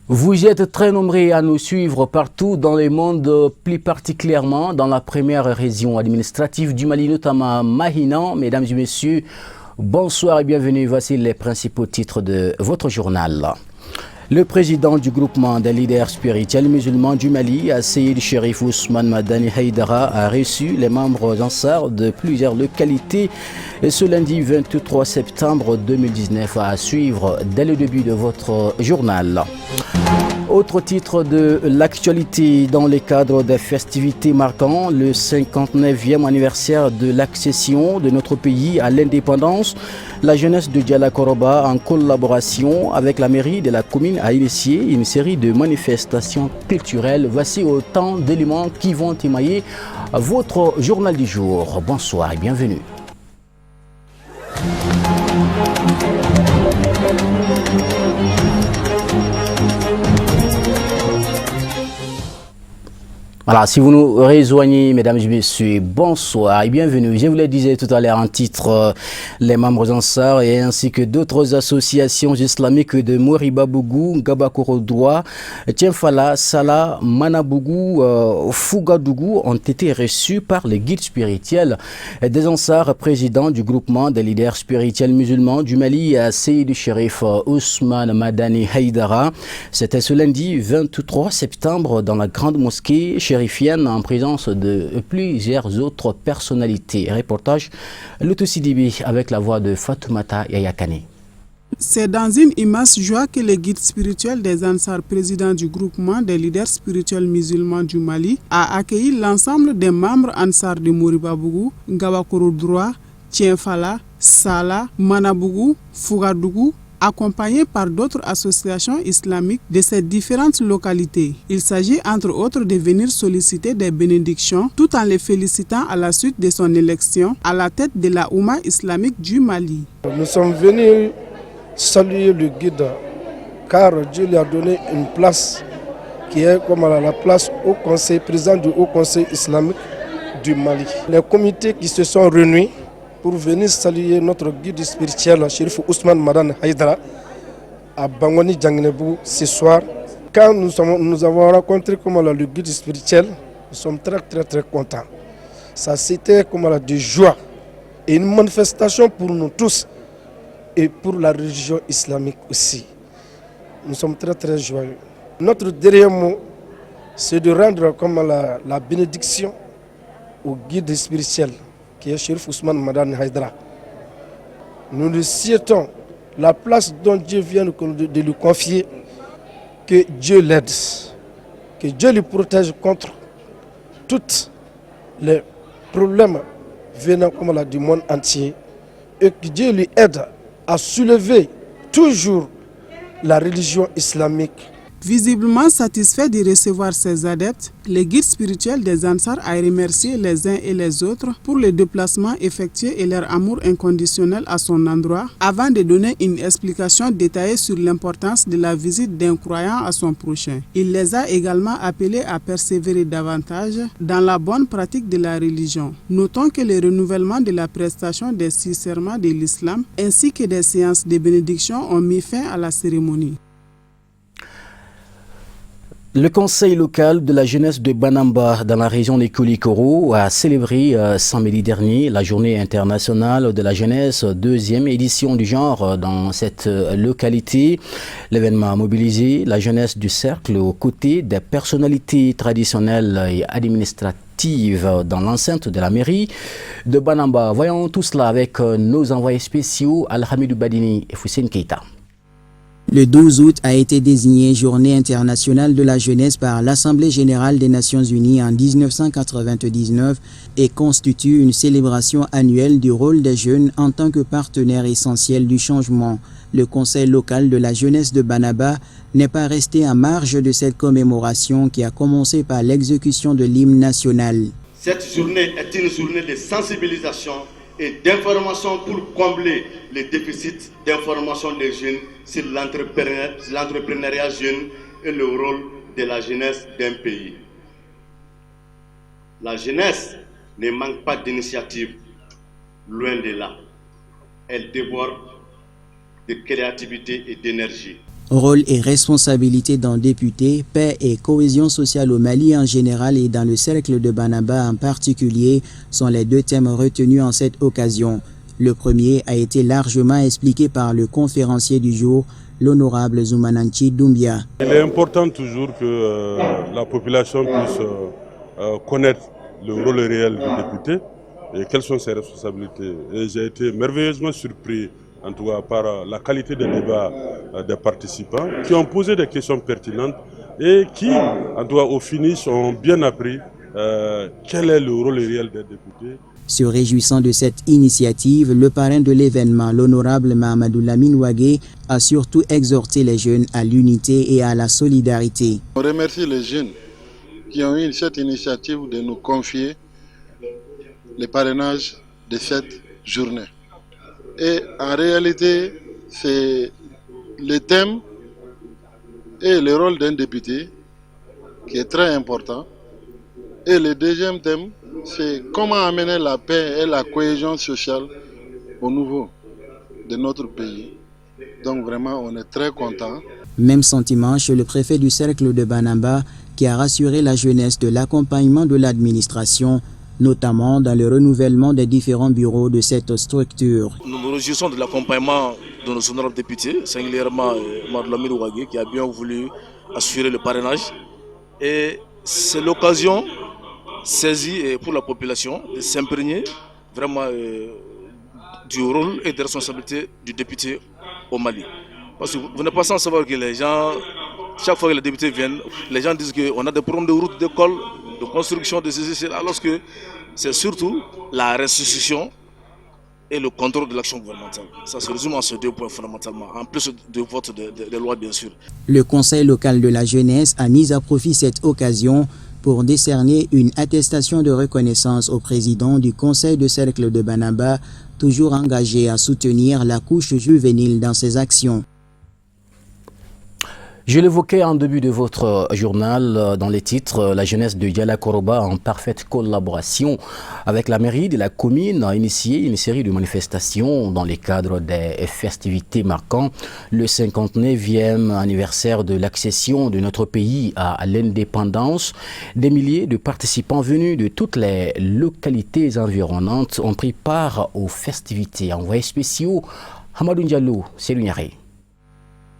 Vous êtes très nombreux à nous suivre partout dans le monde, plus particulièrement dans la première région administrative du Mali, notamment Mahina. Mesdames et messieurs, bonsoir et bienvenue. Voici les principaux titres de votre journal. Le président du groupement des leaders spirituels musulmans du Mali, Seyid Cherif Ousmane Madani Haïdara, a reçu les membres ansar de plusieurs localités ce lundi 23 septembre 2019 à suivre dès le début de votre journal. Autre titre de l'actualité dans le cadre des festivités marquant le 59e anniversaire de l'accession de notre pays à l'indépendance, la jeunesse de Diala-Koroba, en collaboration avec la mairie de la commune, a initié une série de manifestations culturelles. Voici autant d'éléments qui vont émailler votre journal du jour. Bonsoir et bienvenue. Voilà, si vous nous rejoignez, mesdames et messieurs, bonsoir et bienvenue. Je vous le disais tout à l'heure en titre, les membres Ansar et ainsi que d'autres associations islamiques de Moribabougou, Gabakoro-Droit, Tienfala, Salah, Manabougou, Fougadougou ont été reçus par les guides spirituels des Ansar, président du groupement des leaders spirituels musulmans du Mali, Seyid Cherif Ousmane Madani Haïdara. C'était ce lundi 23 septembre dans la grande mosquée en présence de plusieurs autres personnalités. Reportage Lutusidibi avec la voix de Fatoumata Yayakane. C'est dans une immense joie que le guide spirituel des Ansar, président du groupement des leaders spirituels musulmans du Mali, a accueilli l'ensemble des membres Ansar de Moribabougou, Gabakoro-Droit, Tienfala, Salah, Manabougou, Fougadougou, accompagné par d'autres associations islamiques de ces différentes localités. Il s'agit entre autres de venir solliciter des bénédictions tout en les félicitant à la suite de son élection à la tête de la Oumma islamique du Mali. Nous sommes venus saluer le guide car Dieu lui a donné une place qui est comme la place au conseil, président du Haut Conseil islamique du Mali. Les comités qui se sont réunis pour venir saluer notre guide spirituel, Cherif Ousmane Madani Haïdara, à Bangoni Djangnebou ce soir. Quand nous avons rencontré le guide spirituel, nous sommes très contents. Ça c'était de joie et une manifestation pour nous tous et pour la religion islamique aussi. Nous sommes très joyeux. Notre dernier mot, c'est de rendre la bénédiction au guide spirituel, qui est Cherif Ousmane Madani Haïdara. Nous lui souhaitons la place dont Dieu vient de lui confier, que Dieu l'aide, que Dieu lui protège contre tous les problèmes venant du monde entier et que Dieu lui aide à soulever toujours la religion islamique. Visiblement satisfait de recevoir ses adeptes, le guide spirituel des Ansar a remercié les uns et les autres pour le déplacement effectué et leur amour inconditionnel à son endroit, avant de donner une explication détaillée sur l'importance de la visite d'un croyant à son prochain. Il les a également appelés à persévérer davantage dans la bonne pratique de la religion. Notons que le renouvellement de la prestation des 6 serments de l'islam ainsi que des séances de bénédiction ont mis fin à la cérémonie. Le conseil local de la jeunesse de Banamba dans la région de Koulikoro a célébré samedi dernier la journée internationale de la jeunesse, 2e édition du genre dans cette localité. L'événement a mobilisé la jeunesse du cercle aux côtés des personnalités traditionnelles et administratives dans l'enceinte de la mairie de Banamba. Voyons tout cela avec nos envoyés spéciaux Alhamidou Badini et Foussine Keita. Le 12 août a été désigné Journée internationale de la jeunesse par l'Assemblée générale des Nations unies en 1999 et constitue une célébration annuelle du rôle des jeunes en tant que partenaire essentiel du changement. Le Conseil local de la jeunesse de Banaba n'est pas resté en marge de cette commémoration qui a commencé par l'exécution de l'hymne national. Cette journée est une journée de sensibilisation et d'information pour combler les déficits d'information des jeunes sur l'entrepreneuriat jeune et le rôle de la jeunesse d'un pays. La jeunesse ne manque pas d'initiative, loin de là. Elle déborde de créativité et d'énergie. Rôle et responsabilité d'un député, paix et cohésion sociale au Mali en général et dans le cercle de Banaba en particulier sont les deux thèmes retenus en cette occasion. Le premier a été largement expliqué par le conférencier du jour, l'honorable Zoumananchi Doumbia. Il est important toujours que la population puisse connaître le rôle réel du député et quelles sont ses responsabilités. Et j'ai été merveilleusement surpris, en tout cas par la qualité des débats des participants, qui ont posé des questions pertinentes et qui, en tout cas au finish, ont bien appris quel est le rôle réel des députés. Se réjouissant de cette initiative, le parrain de l'événement, l'honorable Mahamadou Lamine Ouagué, a surtout exhorté les jeunes à l'unité et à la solidarité. On remercie les jeunes qui ont eu cette initiative de nous confier les parrainages de cette journée. Et en réalité, c'est le thème et le rôle d'un député qui est très important. Et le deuxième thème, c'est comment amener la paix et la cohésion sociale au niveau de notre pays. Donc vraiment, on est très contents. Même sentiment chez le préfet du cercle de Banaba qui a rassuré la jeunesse de l'accompagnement de l'administration, notamment dans le renouvellement des différents bureaux de cette structure. Nous nous réjouissons de l'accompagnement de nos honorables députés, singulièrement Mahamadou Lamine Ouagué qui a bien voulu assurer le parrainage. Et c'est l'occasion saisie pour la population de s'imprégner vraiment du rôle et des responsabilités du député au Mali. Parce que vous n'êtes pas sans savoir que les gens, chaque fois que les députés viennent, les gens disent qu'on a des problèmes de route, d'école, de construction de ces essais, alors que c'est surtout la restitution et le contrôle de l'action gouvernementale. Ça se résume à ces deux points fondamentalement, en plus de vote des lois bien sûr. Le Conseil local de la jeunesse a mis à profit cette occasion pour décerner une attestation de reconnaissance au président du Conseil de cercle de Banaba, toujours engagé à soutenir la couche juvénile dans ses actions. Je l'évoquais en début de votre journal dans les titres, la jeunesse de Diala-Koroba en parfaite collaboration avec la mairie de la commune a initié une série de manifestations dans le cadre des festivités marquant le 59e anniversaire de l'accession de notre pays à l'indépendance. Des milliers de participants venus de toutes les localités environnantes ont pris part aux festivités. Envoyés spéciaux, Hamadou Ndiallo, Sélugnaré.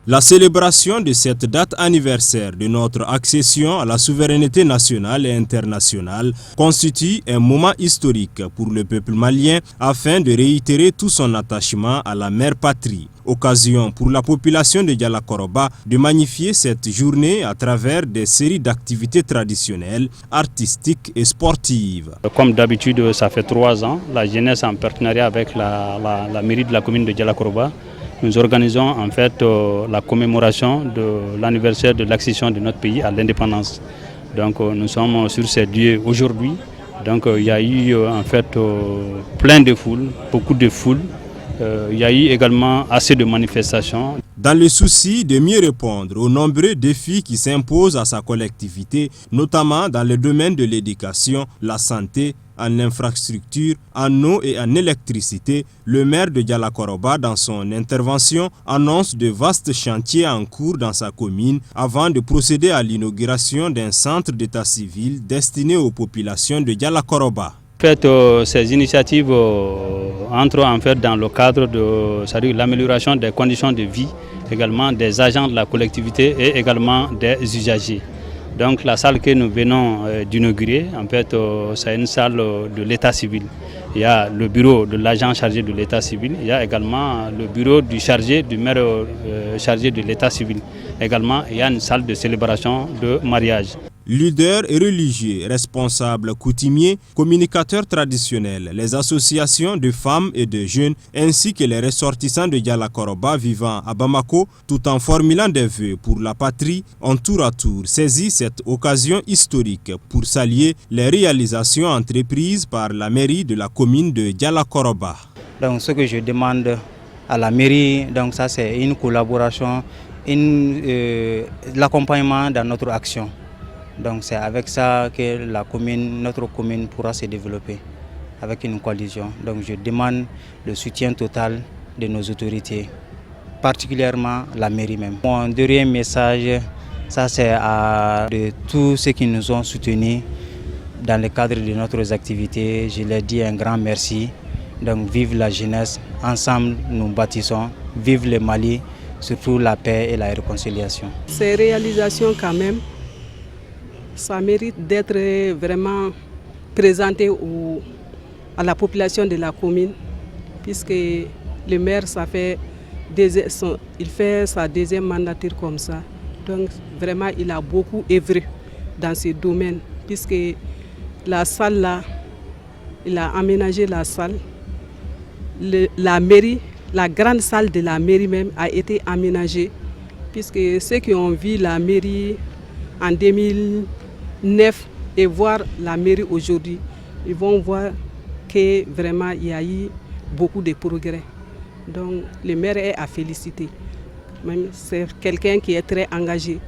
La célébration de cette date anniversaire de notre accession à la souveraineté nationale et internationale constitue un moment historique pour le peuple malien afin de réitérer tout son attachement à la mère patrie. Occasion pour la population de Diala-Koroba de magnifier cette journée à travers des séries d'activités traditionnelles, artistiques et sportives. Comme d'habitude, ça fait 3 ans, la jeunesse en partenariat avec la mairie de la commune de Diala-Koroba, nous organisons en fait la commémoration de l'anniversaire de l'accession de notre pays à l'indépendance. Donc nous sommes sur ces lieux aujourd'hui. Donc il y a eu en fait plein de foules, beaucoup de foules. Il y a eu également assez de manifestations. Dans le souci de mieux répondre aux nombreux défis qui s'imposent à sa collectivité, notamment dans le domaine de l'éducation, la santé, en infrastructure, en eau et en électricité, le maire de Diala-Koroba, dans son intervention, annonce de vastes chantiers en cours dans sa commune avant de procéder à l'inauguration d'un centre d'état civil destiné aux populations de Diala-Koroba. En fait, ces initiatives entrent en fait dans le cadre de l'amélioration des conditions de vie, également des agents de la collectivité et également des usagers. Donc la salle que nous venons d'inaugurer, en fait, c'est une salle de l'état civil. Il y a le bureau de l'agent chargé de l'état civil, il y a également le bureau du maire chargé de l'état civil. Également, il y a une salle de célébration de mariage. Leaders religieux, responsables coutumiers, communicateurs traditionnels, les associations de femmes et de jeunes, ainsi que les ressortissants de Diala-Koroba vivant à Bamako, tout en formulant des vœux pour la patrie, ont tour à tour saisi cette occasion historique pour saluer les réalisations entreprises par la mairie de la commune de Diala-Koroba. Donc ce que je demande à la mairie, donc ça c'est une collaboration, l'accompagnement dans notre action. Donc c'est avec ça que notre commune pourra se développer, avec une coalition. Donc je demande le soutien total de nos autorités particulièrement la mairie même. Mon dernier message, ça c'est à de tous ceux qui nous ont soutenus dans le cadre de notre activités. Je leur dis un grand merci. Donc vive la jeunesse, ensemble nous bâtissons, vive le Mali, surtout la paix et la réconciliation. Ces réalisations quand même, ça mérite d'être vraiment présenté à la population de la commune, puisque le maire il fait sa deuxième mandature comme ça. Donc vraiment il a beaucoup œuvré dans ce domaine, puisque la salle là, il a aménagé la salle. La mairie, la grande salle de la mairie même a été aménagée, puisque ceux qui ont vu la mairie en 2009 et voir la mairie aujourd'hui, ils vont voir que vraiment il y a eu beaucoup de progrès. Donc le maire est à féliciter. C'est quelqu'un qui est très engagé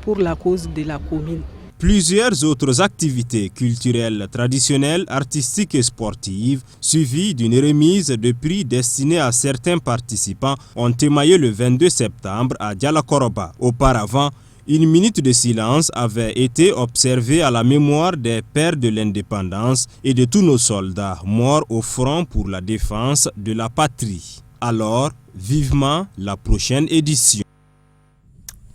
pour la cause de la commune. Plusieurs autres activités culturelles, traditionnelles, artistiques et sportives, suivies d'une remise de prix destinée à certains participants, ont émaillé le 22 septembre à Dialakoroba. Auparavant, une minute de silence avait été observée à la mémoire des pères de l'indépendance et de tous nos soldats morts au front pour la défense de la patrie. Alors, vivement la prochaine édition.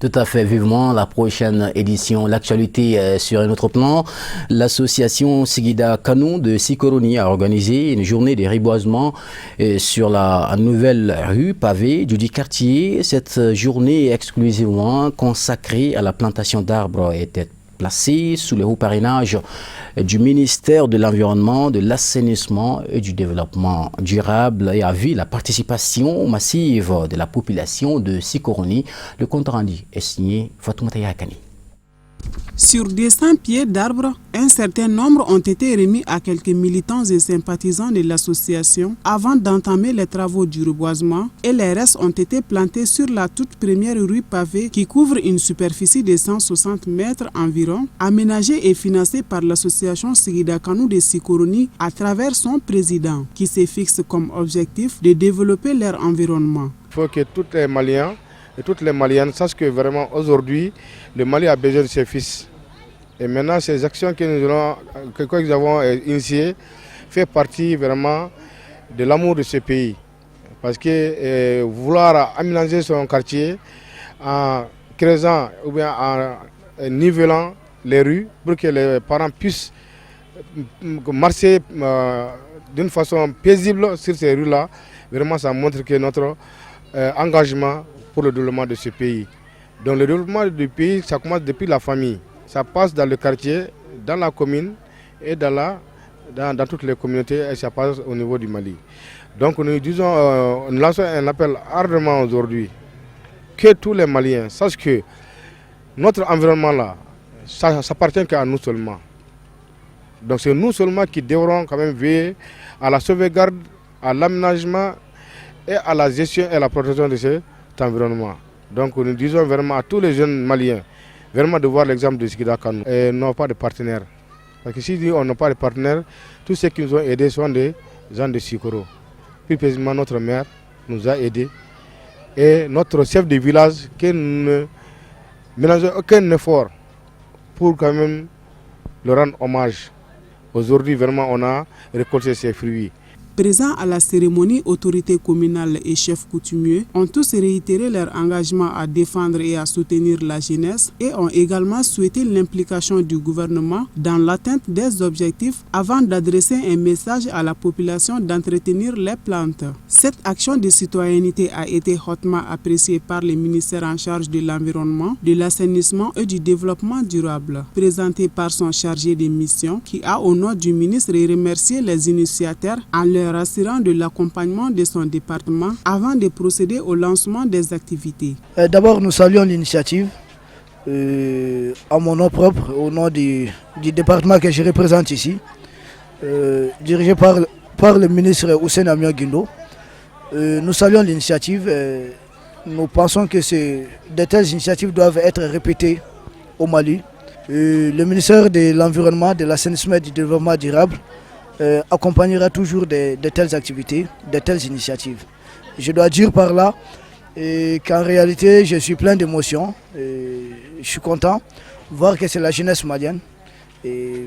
Tout à fait, vivement la prochaine édition. L'actualité sur un autre plan. L'association Sigida Kanou de Sikoroni a organisé une journée de reboisement sur la nouvelle rue pavée du quartier. Cette journée est exclusivement consacrée à la plantation d'arbres était placée sous le haut parrainage du ministère de l'Environnement, de l'Assainissement et du Développement durable et a vu la participation massive de la population de Sikoroni. Le compte rendu est signé Fatoumata Yakani. Sur des 100 pieds d'arbres, un certain nombre ont été remis à quelques militants et sympathisants de l'association avant d'entamer les travaux du reboisement et les restes ont été plantés sur la toute première rue pavée qui couvre une superficie de 160 mètres environ, aménagée et financée par l'association Sigida Kanou de Sikoroni à travers son président qui se fixe comme objectif de développer leur environnement. Il faut que tous les Maliens et toutes les Maliennes sachent que vraiment aujourd'hui, le Mali a besoin de ses fils. Et maintenant, ces actions que nous avons initiées font partie vraiment de l'amour de ce pays. Parce que vouloir aménager son quartier en creusant ou bien en nivelant les rues pour que les parents puissent marcher d'une façon paisible sur ces rues-là, vraiment ça montre que notre engagement pour le développement de ce pays. Donc le développement du pays, ça commence depuis la famille. Ça passe dans le quartier, dans la commune et dans toutes les communautés et ça passe au niveau du Mali. Donc nous lançons un appel ardemment aujourd'hui que tous les Maliens sachent que notre environnement là, ça appartient qu'à nous seulement. Donc c'est nous seulement qui devrons quand même veiller à la sauvegarde, à l'aménagement et à la gestion et à la protection de cet environnement. Donc nous disons vraiment à tous les jeunes Maliens vraiment de voir l'exemple de Sigida Kanou. Et nous n'avons pas de partenaires. Parce que si on n'a pas de partenaires, tous ceux qui nous ont aidés sont des gens de Sikoro. Plus précisément notre maire nous a aidés. Et notre chef de village qui ne ménage aucun effort pour quand même le rendre hommage. Aujourd'hui vraiment on a récolté ses fruits. Présents à la cérémonie, autorités communales et chefs coutumiers ont tous réitéré leur engagement à défendre et à soutenir la jeunesse et ont également souhaité l'implication du gouvernement dans l'atteinte des objectifs avant d'adresser un message à la population d'entretenir les plantes. Cette action de citoyenneté a été hautement appréciée par les ministères en charge de l'environnement, de l'assainissement et du développement durable. Présentée par son chargé de mission qui a au nom du ministre remercié les initiateurs en leur assurant de l'accompagnement de son département avant de procéder au lancement des activités. D'abord, nous saluons l'initiative à mon nom propre, au nom du département que je représente ici, dirigé par le ministre Hussein Amia Guindo. Nous saluons l'initiative. Nous pensons que de telles initiatives doivent être répétées au Mali. Le ministère de l'Environnement, de l'Assainissement et du Développement durable accompagnera toujours de telles activités, de telles initiatives. Je dois dire par là et qu'en réalité je suis plein d'émotions. Je suis content de voir que c'est la jeunesse malienne. Et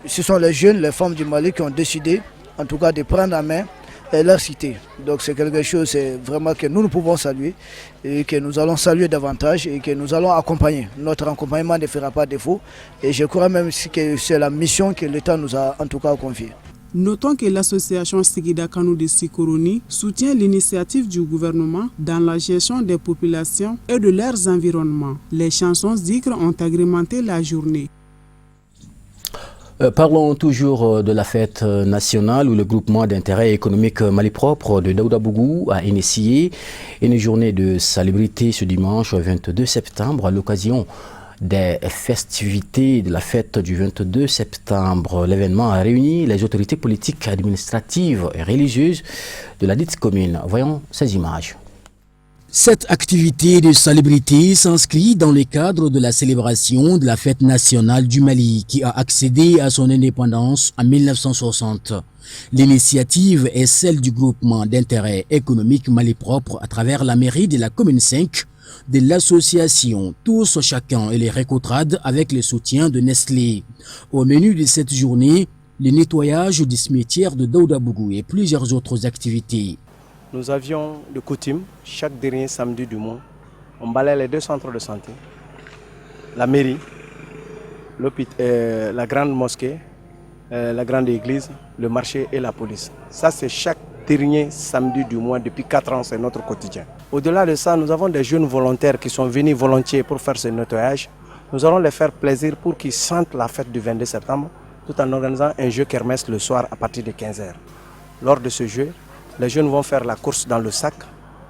ce sont les jeunes, les femmes du Mali qui ont décidé en tout cas de prendre en main leur cité. Donc c'est quelque chose vraiment que nous pouvons saluer et que nous allons saluer davantage et que nous allons accompagner. Notre accompagnement ne fera pas défaut et je crois même que c'est la mission que l'État nous a en tout cas confiée. Notons que l'association Sigida Kanou de Sikoroni soutient l'initiative du gouvernement dans la gestion des populations et de leurs environnements. Les chansons zikr ont agrémenté la journée. Parlons toujours de la fête nationale où le groupement d'intérêt économique Mali Propre de Daouda Bougou a initié une journée de salubrité ce dimanche 22 septembre à l'occasion des festivités de la fête du 22 septembre. L'événement a réuni les autorités politiques, administratives et religieuses de la dite commune. Voyons ces images. Cette activité de salubrité s'inscrit dans le cadre de la célébration de la fête nationale du Mali qui a accédé à son indépendance en 1960. L'initiative est celle du groupement d'intérêt économique Mali Propre à travers la mairie de la commune 5, de l'association Tous Chacun et les Récotrades avec le soutien de Nestlé. Au menu de cette journée, le nettoyage du cimetière de Daouda Bougou et plusieurs autres activités. Nous avions de coutume, chaque dernier samedi du mois, on balayait les 2 centres de santé, la mairie, la grande mosquée, la grande église, le marché et la police. Ça, c'est chaque dernier samedi du mois depuis 4 ans, c'est notre quotidien. Au-delà de ça, nous avons des jeunes volontaires qui sont venus volontiers pour faire ce nettoyage. Nous allons les faire plaisir pour qu'ils sentent la fête du 22 septembre tout en organisant un jeu kermesse le soir à partir de 15h. Lors de ce jeu, les jeunes vont faire la course dans le sac.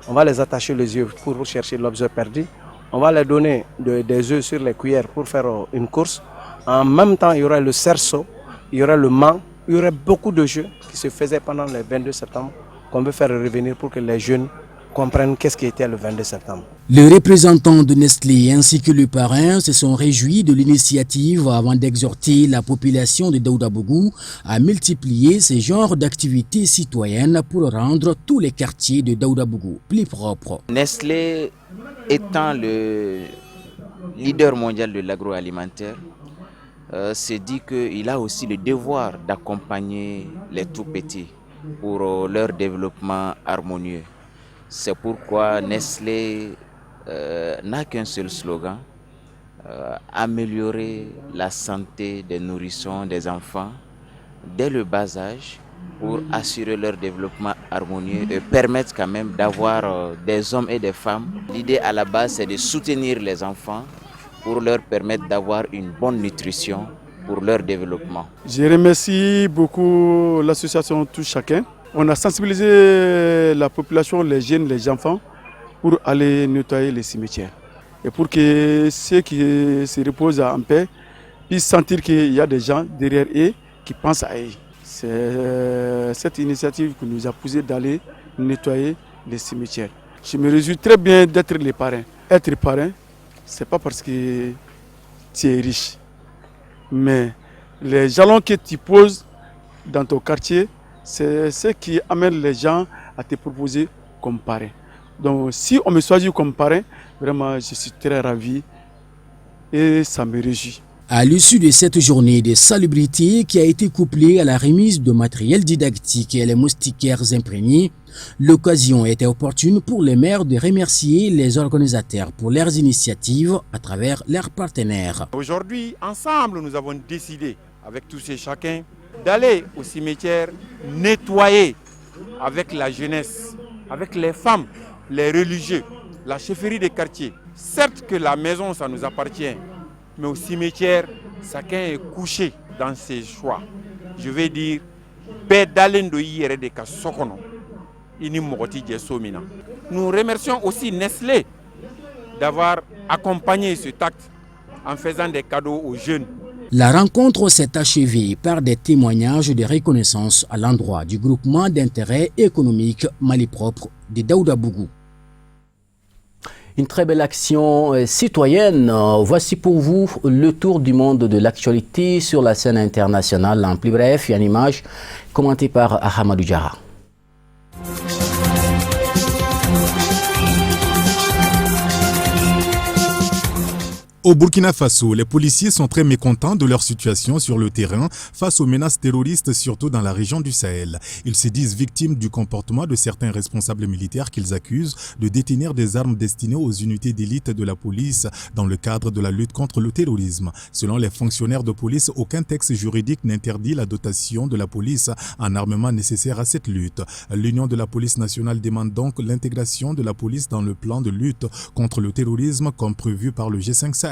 On va les attacher les yeux pour chercher l'objet perdu. On va leur donner des œufs sur les cuillères pour faire une course. En même temps, il y aura le cerceau, il y aura le mât. Il y aurait beaucoup de jeux qui se faisaient pendant le 22 septembre qu'on veut faire revenir pour que les jeunes comprennent qu'est-ce qui était le 22 septembre. Les représentants de Nestlé ainsi que le parrain se sont réjouis de l'initiative avant d'exhorter la population de Daouda Bougou à multiplier ces genres d'activités citoyennes pour rendre tous les quartiers de Daouda Bougou plus propres. Nestlé étant le leader mondial de l'agroalimentaire, s'est dit qu'il a aussi le devoir d'accompagner les tout-petits pour leur développement harmonieux. C'est pourquoi Nestlé n'a qu'un seul slogan, améliorer la santé des nourrissons, des enfants, dès le bas âge, pour assurer leur développement harmonieux et permettre quand même d'avoir des hommes et des femmes. L'idée à la base, c'est de soutenir les enfants pour leur permettre d'avoir une bonne nutrition pour leur développement. Je remercie beaucoup l'association Tous Chacun. On a sensibilisé la population, les jeunes, les enfants, pour aller nettoyer les cimetières. Et pour que ceux qui se reposent en paix puissent sentir qu'il y a des gens derrière eux qui pensent à eux. C'est cette initiative qui nous a poussé d'aller nettoyer les cimetières. Je me réjouis très bien d'être les parrains. Être parrain, ce n'est pas parce que tu es riche. Mais les jalons que tu poses dans ton quartier, c'est ce qui amène les gens à te proposer comme parrain. Donc si on me choisit comme parrain, vraiment je suis très ravi et ça me réjouit. À l'issue de cette journée de salubrité qui a été couplée à la remise de matériel didactique et les moustiquaires imprégnés, l'occasion était opportune pour les maires de remercier les organisateurs pour leurs initiatives à travers leurs partenaires. Aujourd'hui, ensemble, nous avons décidé, avec tous et chacun, d'aller au cimetière nettoyer avec la jeunesse, avec les femmes, les religieux, la chefferie des quartiers. Certes que la maison, ça nous appartient, mais au cimetière, chacun est couché dans ses choix. Je vais dire, nous remercions aussi Nestlé d'avoir accompagné cet acte en faisant des cadeaux aux jeunes. La rencontre s'est achevée par des témoignages de reconnaissance à l'endroit du groupement d'intérêt économique Mali Propre de Daouda Bougou. Une très belle action citoyenne. Voici pour vous le tour du monde de l'actualité sur la scène internationale. En plus bref et en image, commenté par Ahmadou Diarra. Au Burkina Faso, les policiers sont très mécontents de leur situation sur le terrain face aux menaces terroristes, surtout dans la région du Sahel. Ils se disent victimes du comportement de certains responsables militaires qu'ils accusent de détenir des armes destinées aux unités d'élite de la police dans le cadre de la lutte contre le terrorisme. Selon les fonctionnaires de police, aucun texte juridique n'interdit la dotation de la police en armement nécessaire à cette lutte. L'Union de la police nationale demande donc l'intégration de la police dans le plan de lutte contre le terrorisme comme prévu par le G5 Sahel.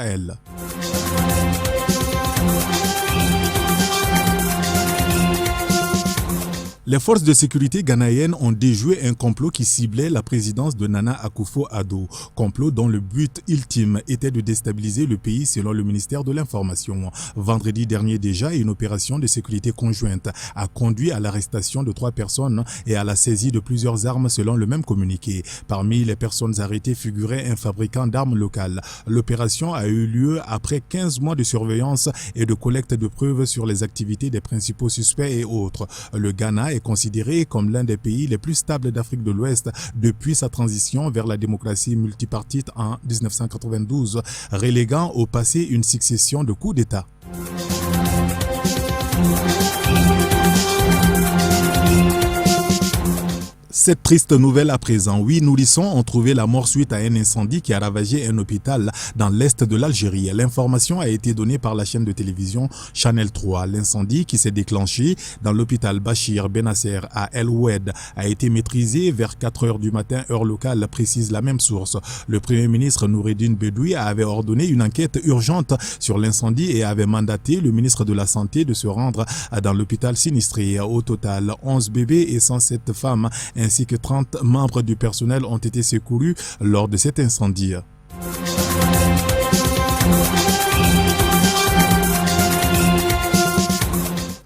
Les forces de sécurité ghanéennes ont déjoué un complot qui ciblait la présidence de Nana Akufo-Addo, complot dont le but ultime était de déstabiliser le pays selon le ministère de l'Information. Vendredi dernier déjà, une opération de sécurité conjointe a conduit à l'arrestation de 3 personnes et à la saisie de plusieurs armes selon le même communiqué. Parmi les personnes arrêtées figurait un fabricant d'armes local. L'opération a eu lieu après 15 mois de surveillance et de collecte de preuves sur les activités des principaux suspects et autres. Le Ghana est considéré comme l'un des pays les plus stables d'Afrique de l'Ouest depuis sa transition vers la démocratie multipartite en 1992, reléguant au passé une succession de coups d'État. Cette triste nouvelle à présent, 8 nourrissons ont trouvé la mort suite à un incendie qui a ravagé un hôpital dans l'est de l'Algérie. L'information a été donnée par la chaîne de télévision Channel 3. L'incendie qui s'est déclenché dans l'hôpital Bachir Benasser à El Oued a été maîtrisé vers 4 heures du matin, heure locale, précise la même source. Le Premier ministre Noureddine Bedoui avait ordonné une enquête urgente sur l'incendie et avait mandaté le ministre de la Santé de se rendre dans l'hôpital sinistré. Au total, 11 bébés et 107 femmes ainsi que 30 membres du personnel ont été secourus lors de cet incendie.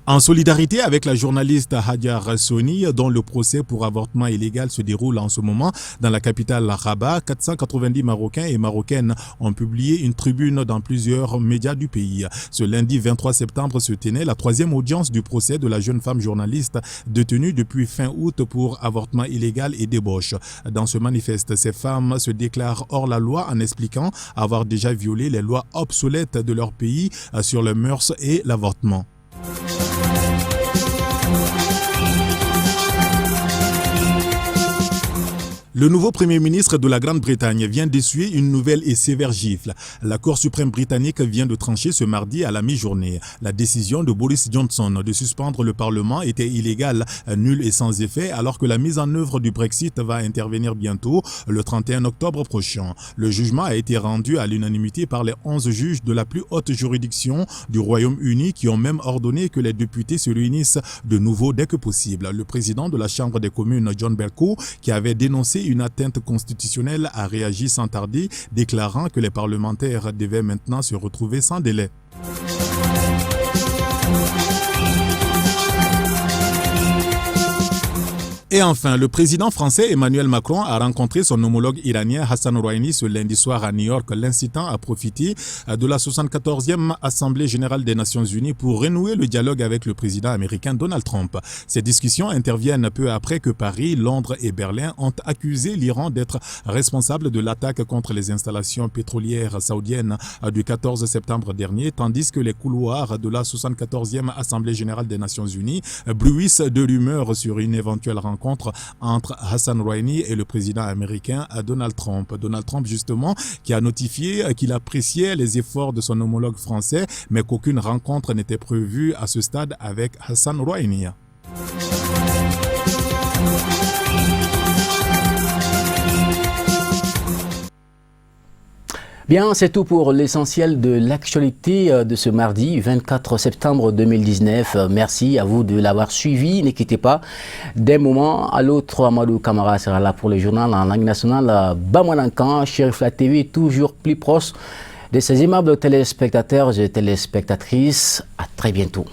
En solidarité avec la journaliste Hadia Rassoni, dont le procès pour avortement illégal se déroule en ce moment dans la capitale Rabat, 490 Marocains et Marocaines ont publié une tribune dans plusieurs médias du pays. Ce lundi 23 septembre se tenait la 3e audience du procès de la jeune femme journaliste détenue depuis fin août pour avortement illégal et débauche. Dans ce manifeste, ces femmes se déclarent hors la loi en expliquant avoir déjà violé les lois obsolètes de leur pays sur les mœurs et l'avortement. Le nouveau Premier ministre de la Grande-Bretagne vient d'essuyer une nouvelle et sévère gifle. La Cour suprême britannique vient de trancher ce mardi à la mi-journée. La décision de Boris Johnson de suspendre le Parlement était illégale, nulle et sans effet, alors que la mise en œuvre du Brexit va intervenir bientôt, le 31 octobre prochain. Le jugement a été rendu à l'unanimité par les 11 juges de la plus haute juridiction du Royaume-Uni qui ont même ordonné que les députés se réunissent de nouveau dès que possible. Le président de la Chambre des communes, John Bercow, qui avait dénoncé une atteinte constitutionnelle, a réagi sans tarder, déclarant que les parlementaires devaient maintenant se retrouver sans délai. Et enfin, le président français Emmanuel Macron a rencontré son homologue iranien Hassan Rouhani ce lundi soir à New York, l'incitant à profiter de la 74e Assemblée générale des Nations Unies pour renouer le dialogue avec le président américain Donald Trump. Ces discussions interviennent peu après que Paris, Londres et Berlin ont accusé l'Iran d'être responsable de l'attaque contre les installations pétrolières saoudiennes du 14 septembre dernier, tandis que les couloirs de la 74e Assemblée générale des Nations Unies bruissent de rumeurs sur une éventuelle rencontre entre Hassan Rouhani et le président américain Donald Trump. Donald Trump, justement, qui a notifié qu'il appréciait les efforts de son homologue français, mais qu'aucune rencontre n'était prévue à ce stade avec Hassan Rouhani. Bien, c'est tout pour l'essentiel de l'actualité de ce mardi 24 septembre 2019. Merci à vous de l'avoir suivi. Ne quittez pas. D'un moment à l'autre, Amadou Kamara sera là pour le journal en langue nationale. Bamouanankan, Chérif La TV, toujours plus proche de ses aimables téléspectateurs et téléspectatrices. À très bientôt.